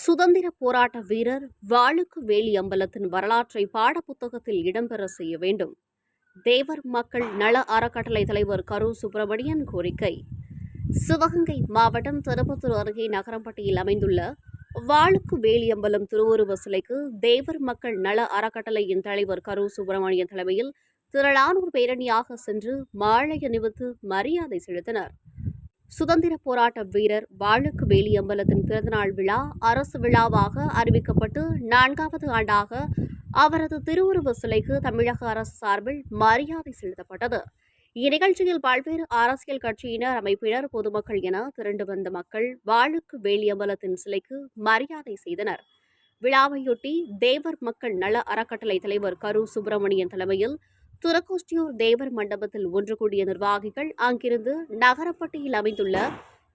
சுதந்திர போராட்ட வீரர் வாளுக்கு வேலி அம்பலத்தின் வரலாற்றை பாடப்புத்தகத்தில் இடம்பெற செய்ய வேண்டும். தேவர் மக்கள் நல அறக்கட்டளை தலைவர் கரு சுப்பிரமணியன் கோரிக்கை. சிவகங்கை மாவட்டம் திருப்பத்தூர் அருகே நகரம்பட்டியில் அமைந்துள்ள வாளுக்கு வேலியம்பலம் திருவுருவ சிலைக்கு தேவர் மக்கள் நல அறக்கட்டளையின் தலைவர் கரு சுப்பிரமணியன் தலைமையில் திரளானோர் பேரணியாக சென்று மாலை அணிவித்து மரியாதை செலுத்தினர். சுதந்திர போராட்ட வீரர் வாளுக்கு வேலியம்பலத்தின் பிறந்தநாள் விழா அரசு விழாவாக அறிவிக்கப்பட்டு 4வது ஆண்டாக அவரது திருவுருவ சிலைக்கு தமிழக அரசு சார்பில் மரியாதை செலுத்தப்பட்டது. இந்நிகழ்ச்சியில் பல்வேறு அரசியல் கட்சியினர், அமைப்பினர், பொதுமக்கள் என திரண்டு வந்த மக்கள் வாளுக்கு வேலியம்பலத்தின் சிலைக்கு மரியாதை செய்தனர். விழாவையொட்டி தேவர் மக்கள் நல அறக்கட்டளை தலைவர் கரு சுப்பிரமணியன் தலைமையில் திருக்கோஷ்டியூர் தேவர் மண்டபத்தில் ஒன்று கூடிய நிர்வாகிகள் அங்கிருந்து நகரப்பட்டியில் அமைந்துள்ள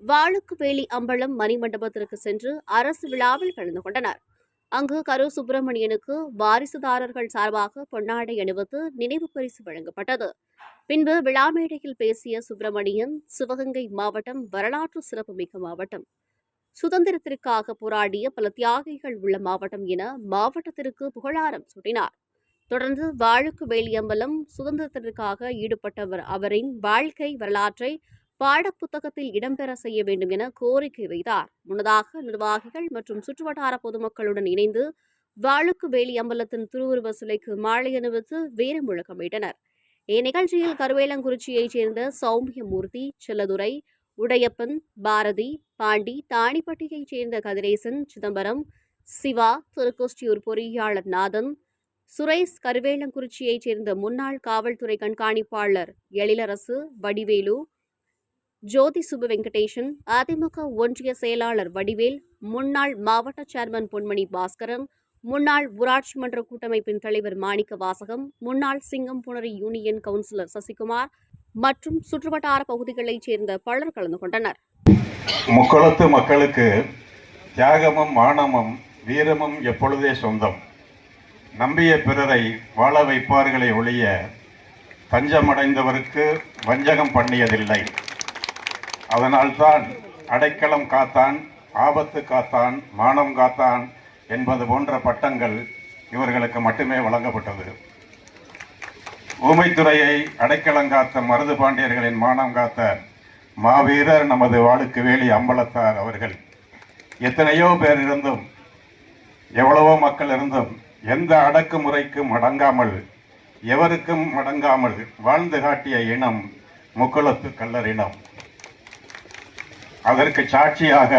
வாளுக்கு வேலி அம்பலம் மணிமண்டபத்திற்கு சென்று அரசு விழாவில் கலந்து கொண்டனர். அங்கு கரு சுப்பிரமணியனுக்கு வாரிசுதாரர்கள் சார்பாக பொன்னாடை அணிவித்து நினைவு பரிசு வழங்கப்பட்டது. பின்பு விழா மேடையில் பேசிய சுப்பிரமணியன், சிவகங்கை மாவட்டம் வரலாற்று சிறப்புமிக்க மாவட்டம், சுதந்திரத்திற்காக போராடிய பல தியாகிகள் உள்ள மாவட்டம் என மாவட்டத்திற்கு புகழாரம் சூட்டினார். தொடர்ந்து வாளுக்கு வேலியம்பலம் சுதந்திரத்திற்காக ஈடுபட்டவர் அவரின் வாழ்க்கை வரலாற்றை பாடப்புத்தகத்தில் இடம்பெற செய்ய வேண்டும் என கோரிக்கை வைத்தார். முன்னதாக நிர்வாகிகள் மற்றும் சுற்றுவட்டார பொதுமக்களுடன் இணைந்து வாளுக்கு வேலியம்பலத்தின் திருவுருவ சிலைக்கு மாலை அணிவித்து வீர முழக்கமிட்டனர். இந்நிகழ்ச்சியில் கருவேலங்குறிச்சியைச் சேர்ந்த சௌமியமூர்த்தி, செல்லதுரை, உடையப்பன், பாரதி, பாண்டி, தாணிப்பட்டியைச் சேர்ந்த கதிரேசன், சிதம்பரம், சிவா, திருக்கோஷ்டியூர் பொறியாளர் நாதன், சுரேஷ், கருவேலங்குறிச்சியைச் சேர்ந்த முன்னாள் காவல்துறை கண்காணிப்பாளர் எழிலரசு, வடிவேலு, ஜோதி சுப்பு வெங்கடேசன், அதிமுக ஒன்றிய செயலாளர் வடிவேல், முன்னாள் மாவட்ட சேர்மன் பொன்மணி பாஸ்கரன், முன்னாள் ஊராட்சி மன்ற கூட்டமைப்பின் தலைவர் மாணிக்க வாசகம், முன்னாள் சிங்கம்புணரி யூனியன் கவுன்சிலர் சசிகுமார் மற்றும் சுற்றுவட்டார பகுதிகளைச் சேர்ந்த பலர் கலந்து கொண்டனர். முக்குளத்து மக்களுக்கு தியாகமும் மானமும் வீரமும் எப்பொழுதே சொந்தம். நம்பிய பிறரை வாழ வைப்பார்களே ஒழிய பஞ்சமடைந்தவருக்கு வஞ்சகம் பண்ணியதில்லை. அதனால்தான் அடைக்கலம் காத்தான், ஆபத்து காத்தான், மானம் காத்தான் என்பது போன்ற பட்டங்கள் இவர்களுக்கு மட்டுமே வழங்கப்பட்டது. ஊமைத்துறையை அடைக்கலங்காத்த மருது பாண்டியர்களின் மானம் காத்த மாவீரர் நமது வாளுக்கு வேலி அம்பலத்தார் அவர்கள். எத்தனையோ பேர் இருந்தும், எவ்வளவோ மக்கள் இருந்தும் எந்த அடக்குமுறைக்கும் அடங்காமல், எவருக்கும் அடங்காமல் வாழ்ந்து காட்டிய இனம் முக்குளத்து கள்ளர் இனம். அதற்கு சாட்சியாக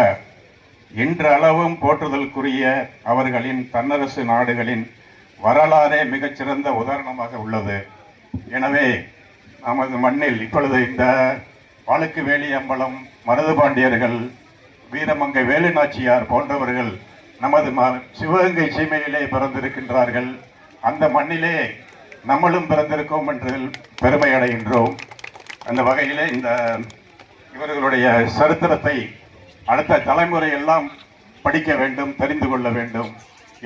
இன்றளவும் போற்றுதலுக்குரிய அவர்களின் தன்னரசு நாடுகளின் வரலாறே மிகச்சிறந்த உதாரணமாக உள்ளது. எனவே நமது மண்ணில் இப்பொழுது இந்த வாளுக்கு வேலி அம்பலம், மருது பாண்டியர்கள், வீரமங்கை வேலுநாச்சியார் போன்றவர்கள் நமது சிவகங்கை சீமையிலே பிறந்திருக்கின்றார்கள். அந்த மண்ணிலே நம்மளும் பிறந்திருக்கோம் என்று பெருமை அடைகின்றோம். அந்த வகையிலே இந்த இவர்களுடைய சரித்திரத்தை அடுத்த தலைமுறை எல்லாம் படிக்க வேண்டும், தெரிந்து கொள்ள வேண்டும்.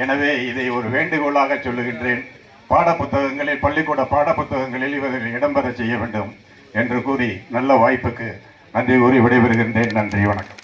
எனவே இதை ஒரு வேண்டுகோளாக சொல்லுகின்றேன். பாடப்புத்தகங்களில், பள்ளிக்கூட பாடப்புத்தகங்களில் இவர்கள் இடம்பெற செய்ய வேண்டும் என்று கூறி நல்ல வாய்ப்புக்கு நன்றி கூறி விடைபெறுகின்றேன். நன்றி, வணக்கம்.